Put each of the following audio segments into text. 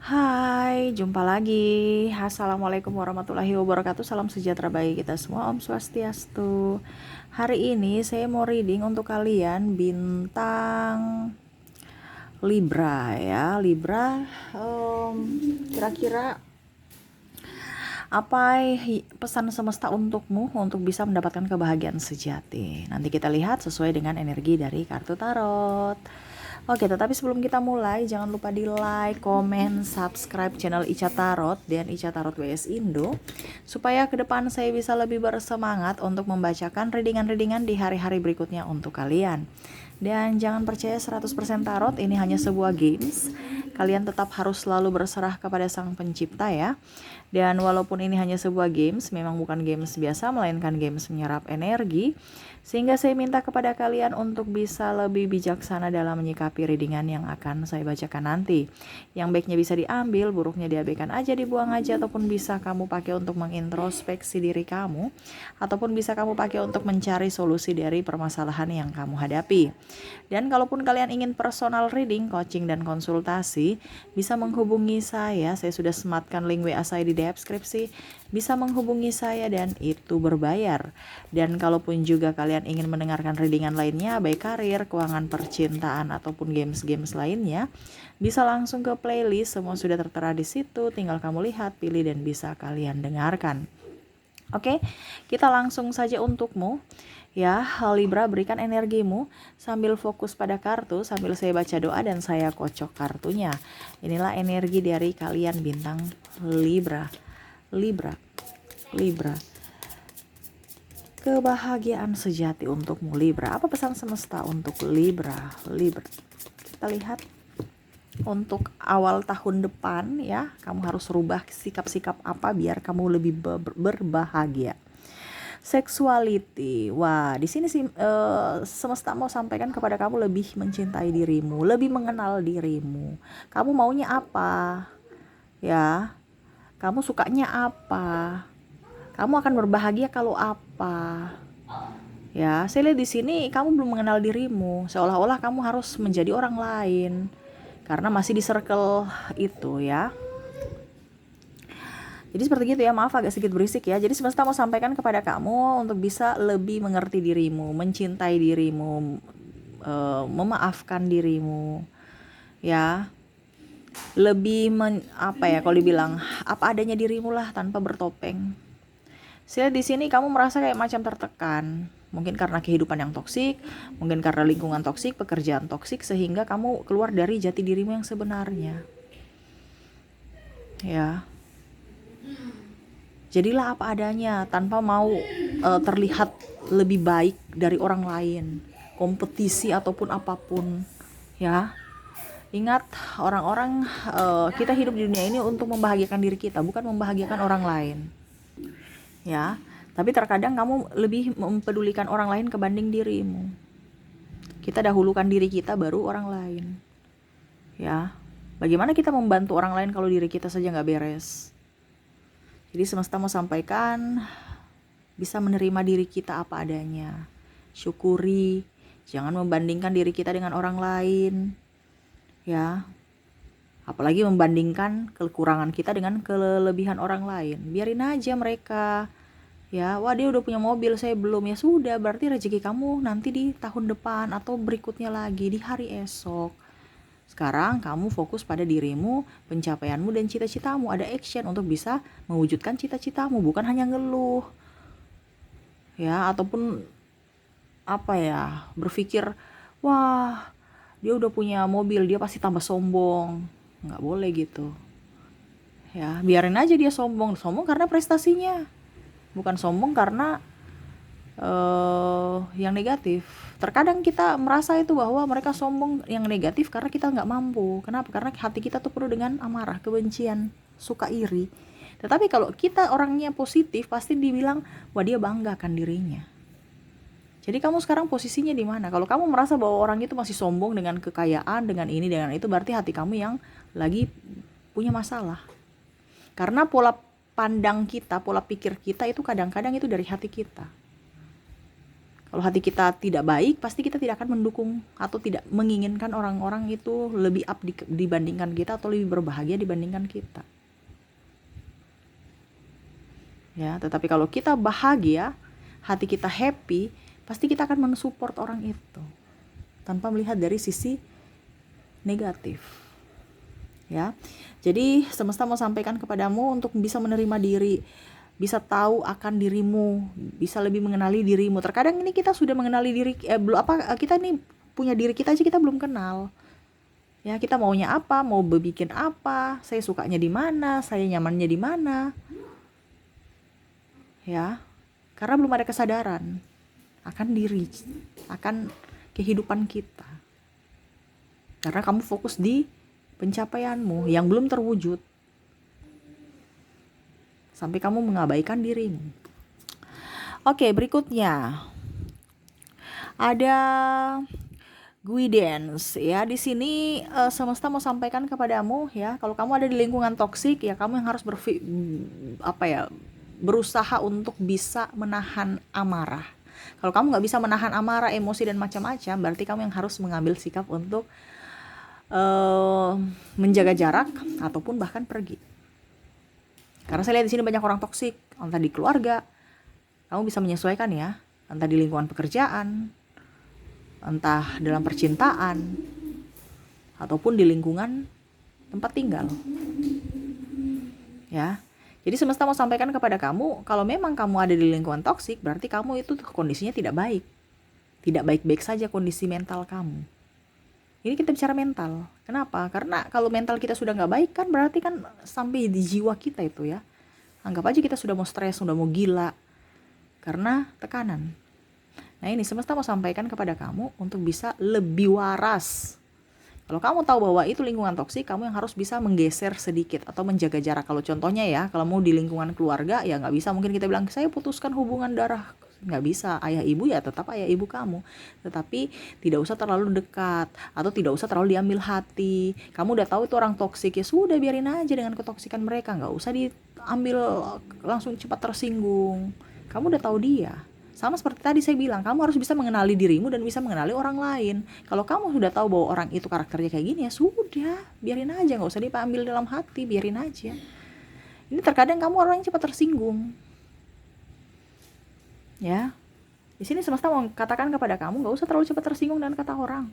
Hai, jumpa lagi. Assalamualaikum warahmatullahi wabarakatuh. Salam sejahtera bagi kita semua. Om Swastiastu. Hari ini saya mau reading untuk kalian bintang Libra ya. Libra, kira-kira apa pesan semesta untukmu untuk bisa mendapatkan kebahagiaan sejati? Nanti kita lihat sesuai dengan energi dari kartu tarot. Oke, tetapi sebelum kita mulai, jangan lupa di like, komen, subscribe channel Ica Tarot dan Ica Tarot WS Indo, supaya ke depan saya bisa lebih bersemangat untuk membacakan readingan-readingan di hari-hari berikutnya untuk kalian. Dan jangan percaya 100% tarot, ini hanya sebuah games. Kalian tetap harus selalu berserah kepada Sang Pencipta ya. Dan walaupun ini hanya sebuah games, memang bukan games biasa, melainkan games menyerap energi. Sehingga saya minta kepada kalian untuk bisa lebih bijaksana dalam menyikapi readingan yang akan saya bacakan nanti. Yang baiknya bisa diambil, buruknya diabaikan aja, dibuang aja, ataupun bisa kamu pakai untuk mengintrospeksi diri kamu, ataupun bisa kamu pakai untuk mencari solusi dari permasalahan yang kamu hadapi. Dan kalaupun kalian ingin personal reading, coaching, dan konsultasi, bisa menghubungi saya sudah sematkan link WA saya di deskripsi. Bisa menghubungi saya dan itu berbayar. Dan kalaupun juga kalian ingin mendengarkan readingan lainnya, baik karir, keuangan, percintaan, ataupun games-games lainnya, bisa langsung ke playlist, semua sudah tertera di situ, tinggal kamu lihat, pilih, dan bisa kalian dengarkan. Oke, kita langsung saja untukmu. Ya, Libra, berikan energimu sambil fokus pada kartu, sambil saya baca doa dan saya kocok kartunya. Inilah energi dari kalian bintang Libra. Libra, Libra. Kebahagiaan sejati untukmu Libra. Apa pesan semesta untuk Libra? Libra. Kita lihat untuk awal tahun depan ya, kamu harus rubah sikap-sikap apa biar kamu lebih berbahagia. Sexuality. Wah, di sini sih semesta mau sampaikan kepada kamu lebih mencintai dirimu, lebih mengenal dirimu. Kamu maunya apa? Ya. Kamu sukanya apa? Kamu akan berbahagia kalau apa? Ya, saya lihat di sini kamu belum mengenal dirimu, seolah-olah kamu harus menjadi orang lain karena masih di circle itu ya. Jadi seperti itu ya, maaf agak sedikit berisik ya. Jadi semesta mau sampaikan kepada kamu untuk bisa lebih mengerti dirimu, mencintai dirimu, memaafkan dirimu, ya. Lebih apa ya, kalau dibilang apa adanya dirimu lah tanpa bertopeng. Saya di sini kamu merasa kayak macam tertekan. Mungkin karena kehidupan yang toksik, mungkin karena lingkungan toksik, pekerjaan toksik, sehingga kamu keluar dari jati dirimu yang sebenarnya. Ya. Jadilah apa adanya tanpa mau terlihat lebih baik dari orang lain. Kompetisi ataupun apapun. Ya. Ingat, orang-orang kita hidup di dunia ini untuk membahagiakan diri kita, bukan membahagiakan orang lain. Ya, tapi terkadang kamu lebih mempedulikan orang lain kebanding dirimu. Kita dahulukan diri kita baru orang lain. Ya, bagaimana kita membantu orang lain kalau diri kita saja nggak beres? Jadi semesta mau sampaikan, bisa menerima diri kita apa adanya. Syukuri, jangan membandingkan diri kita dengan orang lain. Ya, apalagi membandingkan kekurangan kita dengan kelebihan orang lain. Biarin aja mereka. Ya, wah dia udah punya mobil, saya belum. Ya sudah, berarti rezeki kamu nanti di tahun depan atau berikutnya lagi, di hari esok. Sekarang kamu fokus pada dirimu, pencapaianmu, dan cita-citamu. Ada action untuk bisa mewujudkan cita-citamu, bukan hanya ngeluh. Ya, ataupun apa ya, berpikir, wah dia udah punya mobil, dia pasti tambah sombong. Nggak boleh gitu. Ya, biarin aja dia sombong. Sombong karena prestasinya, bukan sombong karena yang negatif. Terkadang kita merasa itu bahwa mereka sombong yang negatif karena kita nggak mampu. Kenapa? Karena hati kita tuh penuh dengan amarah, kebencian, suka iri. Tetapi kalau kita orangnya positif, pasti dibilang, wah dia banggakan dirinya. Jadi kamu sekarang posisinya di mana? Kalau kamu merasa bahwa orang itu masih sombong dengan kekayaan, dengan ini, dengan itu, berarti hati kamu yang lagi punya masalah. Karena pola pandang kita, pola pikir kita itu kadang-kadang itu dari hati kita. Kalau hati kita tidak baik, pasti kita tidak akan mendukung atau tidak menginginkan orang-orang itu lebih up dibandingkan kita atau lebih berbahagia dibandingkan kita. Ya, tetapi kalau kita bahagia, hati kita happy, pasti kita akan mensupport orang itu tanpa melihat dari sisi negatif. Ya. Jadi semesta mau sampaikan kepadamu untuk bisa menerima diri, bisa tahu akan dirimu, bisa lebih mengenali dirimu. Terkadang ini kita sudah mengenali diri kita nih punya diri kita aja kita belum kenal. Ya, kita maunya apa, mau bikin apa, saya sukanya di mana, saya nyamannya di mana. Ya. Karena belum ada kesadaran akan diri, akan kehidupan kita. Karena kamu fokus di pencapaianmu yang belum terwujud. Sampai kamu mengabaikan dirimu. Oke, berikutnya ada guidance ya. Di sini semesta mau sampaikan kepadamu ya, kalau kamu ada di lingkungan toksik ya, kamu yang harus berusaha untuk bisa menahan amarah. Kalau kamu nggak bisa menahan amarah, emosi dan macam-macam, berarti kamu yang harus mengambil sikap untuk menjaga jarak ataupun bahkan pergi. Karena saya lihat di sini banyak orang toksik, entah di keluarga, kamu bisa menyesuaikan ya, entah di lingkungan pekerjaan, entah dalam percintaan, ataupun di lingkungan tempat tinggal. Ya, jadi semesta mau sampaikan kepada kamu, kalau memang kamu ada di lingkungan toksik, berarti kamu itu kondisinya tidak baik, tidak baik-baik saja kondisi mental kamu. Ini kita bicara mental. Kenapa? Karena kalau mental kita sudah nggak baik kan berarti kan sampai di jiwa kita itu ya. Anggap aja kita sudah mau stres, sudah mau gila. Karena tekanan. Nah ini semesta mau sampaikan kepada kamu untuk bisa lebih waras. Kalau kamu tahu bahwa itu lingkungan toksik, kamu yang harus bisa menggeser sedikit atau menjaga jarak. Kalau contohnya ya, kalau mau di lingkungan keluarga ya nggak bisa. Mungkin kita bilang, saya putuskan hubungan darah. Nggak bisa, ayah ibu ya tetap ayah ibu kamu, tetapi tidak usah terlalu dekat atau tidak usah terlalu diambil hati. Kamu udah tahu itu orang toksik, ya sudah biarin aja dengan ketoksikan mereka, nggak usah diambil langsung cepat tersinggung. Kamu udah tahu dia. Sama seperti tadi saya bilang, kamu harus bisa mengenali dirimu dan bisa mengenali orang lain. Kalau kamu sudah tahu bahwa orang itu karakternya kayak gini, ya sudah biarin aja, nggak usah diambil dalam hati, biarin aja. Ini terkadang kamu orang yang cepat tersinggung. Ya, di sini semesta mau katakan kepada kamu, nggak usah terlalu cepat tersinggung dengan kata orang.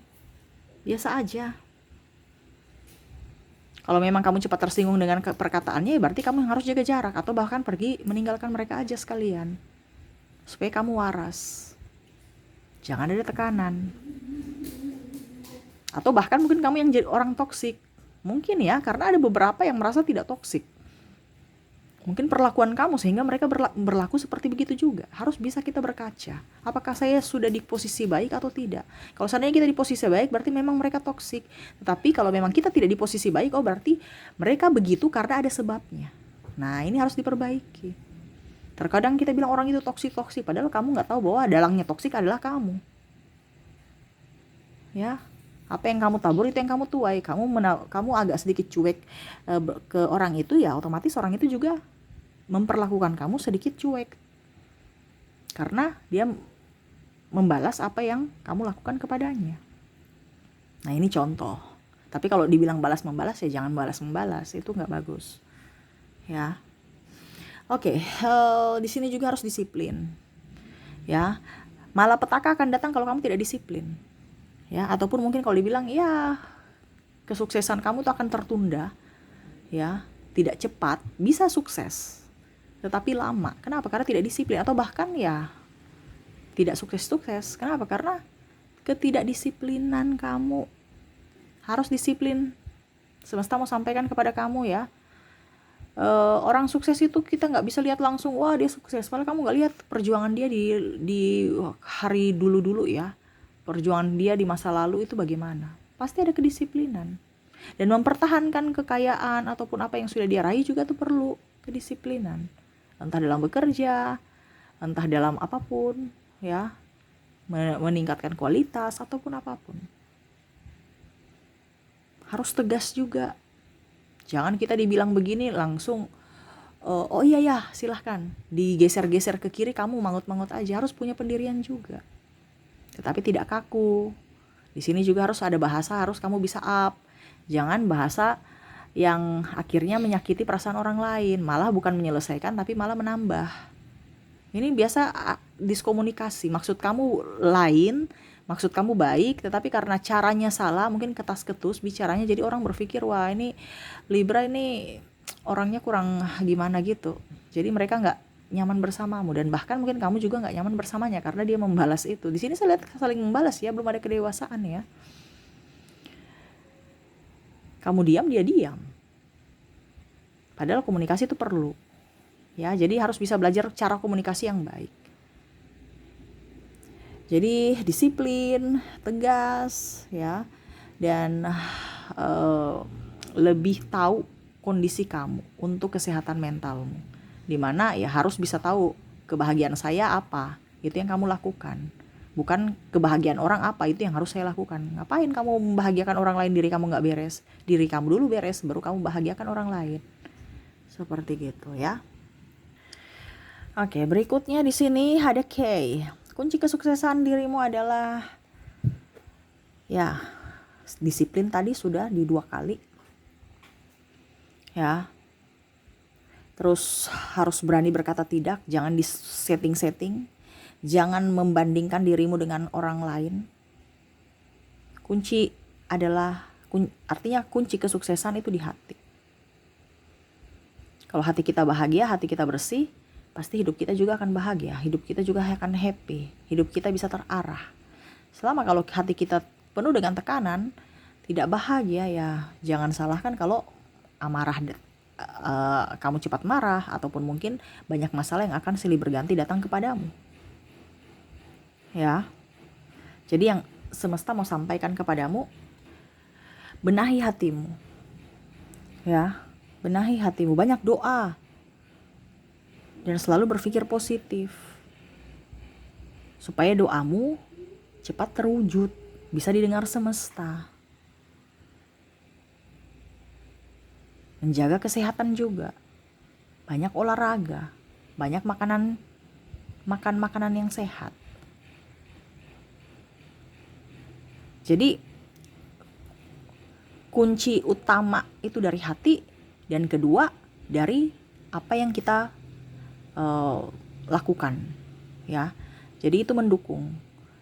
Biasa aja. Kalau memang kamu cepat tersinggung dengan perkataannya, ya berarti kamu yang harus jaga jarak atau bahkan pergi meninggalkan mereka aja sekalian, supaya kamu waras. Jangan ada tekanan. Atau bahkan mungkin kamu yang jadi orang toksik. Mungkin ya, karena ada beberapa yang merasa tidak toksik. Mungkin perlakuan kamu sehingga mereka berlaku seperti begitu juga. Harus bisa kita berkaca. Apakah saya sudah di posisi baik atau tidak? Kalau seandainya kita di posisi baik, berarti memang mereka toksik. Tetapi kalau memang kita tidak di posisi baik, berarti mereka begitu karena ada sebabnya. Nah, ini harus diperbaiki. Terkadang kita bilang orang itu toksik, padahal kamu nggak tahu bahwa dalangnya toksik adalah kamu. Ya, apa yang kamu tabur itu yang kamu tuai. Kamu agak sedikit cuek ke orang itu, ya otomatis orang itu juga memperlakukan kamu sedikit cuek, karena dia membalas apa yang kamu lakukan kepadanya. Nah ini contoh. Tapi kalau dibilang balas-membalas, ya jangan balas-membalas, itu nggak bagus. Ya, oke. Di sini juga harus disiplin. Ya, malapetaka akan datang kalau kamu tidak disiplin. Ya, ataupun mungkin kalau dibilang, ya kesuksesan kamu tuh akan tertunda. Ya, tidak cepat, bisa sukses, tetapi lama. Kenapa? Karena tidak disiplin, atau bahkan ya tidak sukses-sukses. Kenapa? Karena ketidakdisiplinan kamu. Harus disiplin. Semesta mau sampaikan kepada kamu ya, orang sukses itu kita nggak bisa lihat langsung, wah dia sukses, padahal kamu nggak lihat perjuangan dia di hari dulu ya, perjuangan dia di masa lalu itu bagaimana. Pasti ada kedisiplinan. Dan mempertahankan kekayaan ataupun apa yang sudah dia raih juga tuh perlu kedisiplinan. Entah dalam bekerja, entah dalam apapun, ya, meningkatkan kualitas ataupun apapun. Harus tegas juga. Jangan kita dibilang begini langsung, oh iya ya silahkan, digeser-geser ke kiri, kamu mangut-mangut aja. Harus punya pendirian juga. tetapi tidak kaku. Di sini juga harus ada bahasa, harus kamu bisa up. Jangan bahasa yang akhirnya menyakiti perasaan orang lain, malah bukan menyelesaikan tapi malah menambah. Ini biasa diskomunikasi, maksud kamu lain, maksud kamu baik, tetapi karena caranya salah, mungkin ketas-ketus bicaranya, jadi orang berpikir, wah ini Libra ini orangnya kurang gimana gitu. Jadi mereka nggak nyaman bersamamu, dan bahkan mungkin kamu juga nggak nyaman bersamanya karena dia membalas itu. Di sini saya lihat saling membalas ya, belum ada kedewasaan ya. Kamu diam, dia diam. Padahal komunikasi itu perlu. Ya, jadi harus bisa belajar cara komunikasi yang baik. Jadi disiplin, tegas ya, dan lebih tahu kondisi kamu untuk kesehatan mentalmu. Dimana ya harus bisa tahu kebahagiaan saya apa, itu yang kamu lakukan. Bukan kebahagiaan orang apa, itu yang harus saya lakukan. Ngapain kamu membahagiakan orang lain, diri kamu nggak beres? Diri kamu dulu beres, baru kamu bahagiakan orang lain. Seperti gitu ya. Oke, berikutnya di sini ada K. Kunci kesuksesan dirimu adalah ya disiplin, tadi sudah di 2 kali. Ya. Terus harus berani berkata tidak, jangan di setting-setting, jangan membandingkan dirimu dengan orang lain. Kunci adalah, artinya kunci kesuksesan itu di hati. Kalau hati kita bahagia, hati kita bersih, pasti hidup kita juga akan bahagia, hidup kita juga akan happy, hidup kita bisa terarah. Selama kalau hati kita penuh dengan tekanan, tidak bahagia, ya jangan salahkan kalau amarah, kamu cepat marah, ataupun mungkin banyak masalah yang akan silih berganti datang kepadamu. Ya. Jadi yang semesta mau sampaikan kepadamu, benahi hatimu. Ya, benahi hatimu, banyak doa. Dan selalu berpikir positif. Supaya doamu cepat terwujud, bisa didengar semesta. Menjaga kesehatan juga. Banyak olahraga, banyak makan makanan yang sehat. Jadi kunci utama itu dari hati, dan kedua dari apa yang kita lakukan ya. Jadi itu mendukung,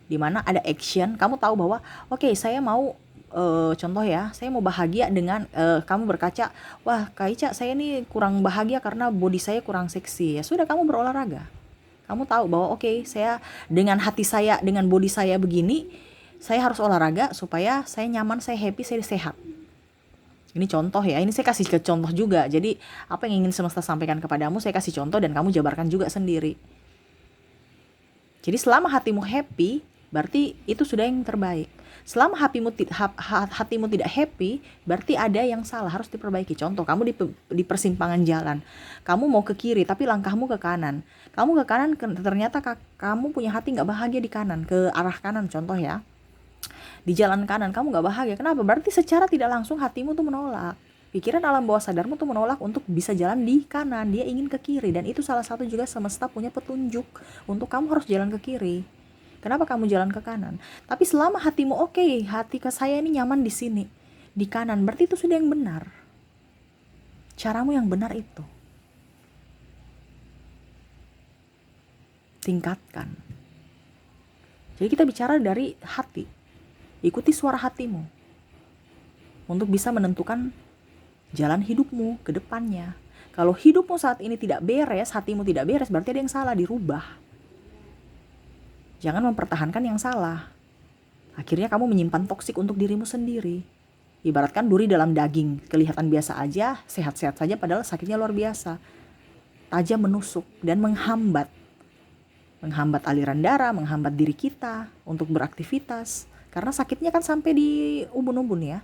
dimana ada action, kamu tahu bahwa oke, saya mau contoh ya, saya mau bahagia dengan kamu berkaca, wah Kak Ica, saya ini kurang bahagia karena body saya kurang seksi. Ya sudah, kamu berolahraga. Kamu tahu bahwa oke, saya dengan hati saya, dengan body saya begini, saya harus olahraga supaya saya nyaman, saya happy, saya sehat. Ini contoh ya, ini saya kasih ke contoh juga. Jadi apa yang ingin semesta sampaikan kepadamu, saya kasih contoh dan kamu jabarkan juga sendiri. Jadi selama hatimu happy, berarti itu sudah yang terbaik. Selama hatimu tidak happy, berarti ada yang salah, harus diperbaiki. Contoh, kamu di persimpangan jalan, kamu mau ke kiri tapi langkahmu ke kanan. Kamu ke kanan, ternyata kamu punya hati gak bahagia di kanan, ke arah kanan contoh ya. Di jalan kanan kamu gak bahagia, kenapa? Berarti secara tidak langsung hatimu tuh menolak. Pikiran alam bawah sadarmu tuh menolak untuk bisa jalan di kanan, dia ingin ke kiri. Dan itu salah satu juga semesta punya petunjuk untuk kamu harus jalan ke kiri. Kenapa kamu jalan ke kanan? Tapi selama hatimu oke, hati ke saya ini nyaman di sini, di kanan, berarti itu sudah yang benar. Caramu yang benar itu. Tingkatkan. Jadi kita bicara dari hati. Ikuti suara hatimu untuk bisa menentukan jalan hidupmu ke depannya. Kalau hidupmu saat ini tidak beres, hatimu tidak beres, berarti ada yang salah, dirubah. Jangan mempertahankan yang salah. Akhirnya kamu menyimpan toksik untuk dirimu sendiri. Ibaratkan duri dalam daging, kelihatan biasa aja, sehat-sehat saja, padahal sakitnya luar biasa. Tajam, menusuk dan menghambat aliran darah, menghambat diri kita untuk beraktivitas. Karena sakitnya kan sampai di ubun-ubun ya.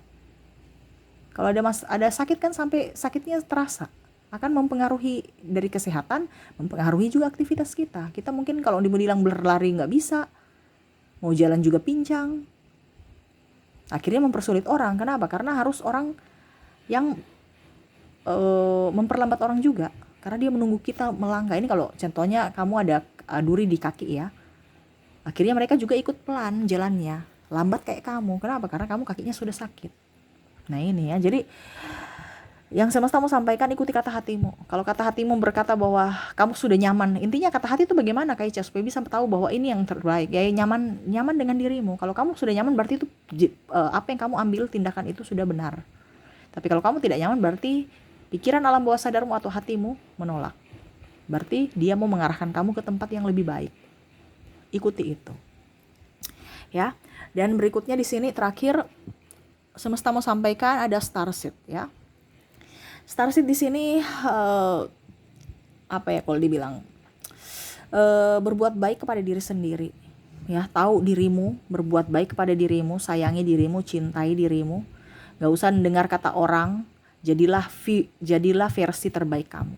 Kalau ada sakit kan sampai sakitnya terasa. Akan mempengaruhi dari kesehatan, mempengaruhi juga aktivitas kita. Kita mungkin kalau dibilang berlari nggak bisa, mau jalan juga pincang. Akhirnya mempersulit orang. Kenapa? Karena harus orang yang memperlambat orang juga. Karena dia menunggu kita melangkah. Ini kalau contohnya kamu ada duri di kaki ya. Akhirnya mereka juga ikut pelan jalannya, lambat kayak kamu. Kenapa? Karena kamu kakinya sudah sakit. Nah ini ya, jadi yang semesta mau sampaikan, ikuti kata hatimu. Kalau kata hatimu berkata bahwa kamu sudah nyaman, intinya kata hati itu bagaimana Kak Ica, supaya bisa tahu bahwa ini yang terbaik. Ya nyaman dengan dirimu. Kalau kamu sudah nyaman berarti itu apa yang kamu ambil tindakan itu sudah benar. Tapi kalau kamu tidak nyaman berarti pikiran alam bawah sadarmu atau hatimu menolak. Berarti dia mau mengarahkan kamu ke tempat yang lebih baik. Ikuti itu. Ya. Dan berikutnya di sini terakhir semesta mau sampaikan ada starseed ya. Starseed di sini apa ya kalau dibilang berbuat baik kepada diri sendiri ya, tahu dirimu, berbuat baik kepada dirimu, sayangi dirimu, cintai dirimu, gak usah dengar kata orang, jadilah versi terbaik kamu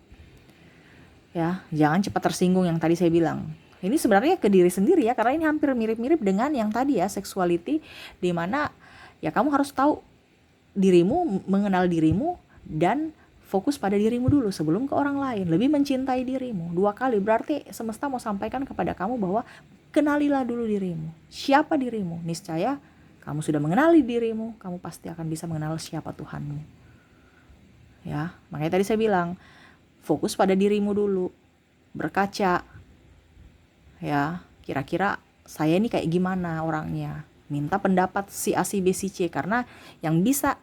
ya, jangan cepat tersinggung yang tadi saya bilang. Ini sebenarnya ke diri sendiri ya, karena ini hampir mirip-mirip dengan yang tadi ya, sexuality, dimana ya kamu harus tahu dirimu, mengenal dirimu, dan fokus pada dirimu dulu sebelum ke orang lain. Lebih mencintai dirimu. 2 kali berarti semesta mau sampaikan kepada kamu bahwa kenalilah dulu dirimu. Siapa dirimu? Niscaya kamu sudah mengenali dirimu, kamu pasti akan bisa mengenal siapa Tuhanmu. Ya, makanya tadi saya bilang, fokus pada dirimu dulu. Berkaca. Ya, kira-kira saya ini kayak gimana orangnya? Minta pendapat si A, si B, si C, karena yang bisa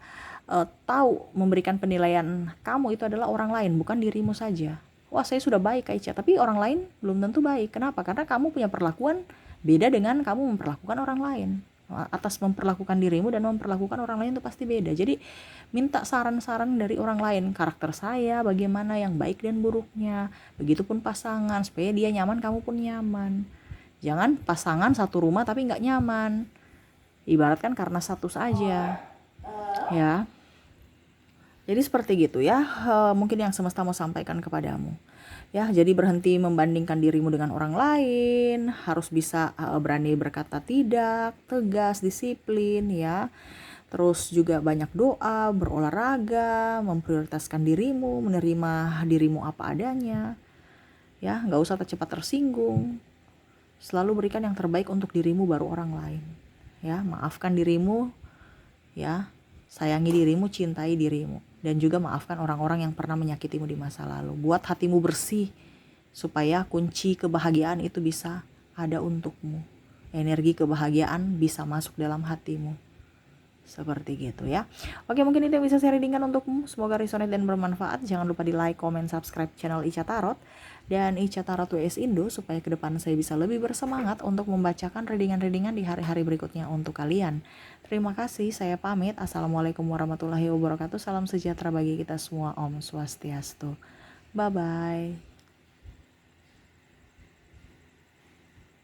tahu memberikan penilaian kamu itu adalah orang lain, bukan dirimu saja. Wah, saya sudah baik Kak Ica, tapi orang lain belum tentu baik. Kenapa? Karena kamu punya perlakuan beda dengan kamu memperlakukan orang lain. Atas memperlakukan dirimu dan memperlakukan orang lain itu pasti beda. Jadi minta saran-saran dari orang lain, karakter saya bagaimana, yang baik dan buruknya. Begitupun pasangan, supaya dia nyaman, kamu pun nyaman. Jangan pasangan satu rumah tapi nggak nyaman. Ibaratkan karena status aja. Ya. Jadi seperti gitu ya, mungkin yang semesta mau sampaikan kepadamu. Ya, jadi berhenti membandingkan dirimu dengan orang lain, harus bisa berani berkata tidak, tegas, disiplin ya. Terus juga banyak doa, berolahraga, memprioritaskan dirimu, menerima dirimu apa adanya. Ya, nggak usah cepat tersinggung. Selalu berikan yang terbaik untuk dirimu baru orang lain. Ya, maafkan dirimu, ya. Sayangi dirimu, cintai dirimu, dan juga maafkan orang-orang yang pernah menyakitimu di masa lalu. Buat hatimu bersih supaya kunci kebahagiaan itu bisa ada untukmu. Energi kebahagiaan bisa masuk dalam hatimu. Seperti gitu ya. Oke, mungkin itu yang bisa saya readingkan untukmu. Semoga resonate dan bermanfaat. Jangan lupa di like, comment, subscribe channel Ica Tarot dan Ica Tarot WS Indo, supaya ke depan saya bisa lebih bersemangat untuk membacakan readingan-readingan di hari-hari berikutnya untuk kalian. Terima kasih, saya pamit. Assalamualaikum warahmatullahi wabarakatuh. Salam sejahtera bagi kita semua. Om Swastiastu. Bye-bye.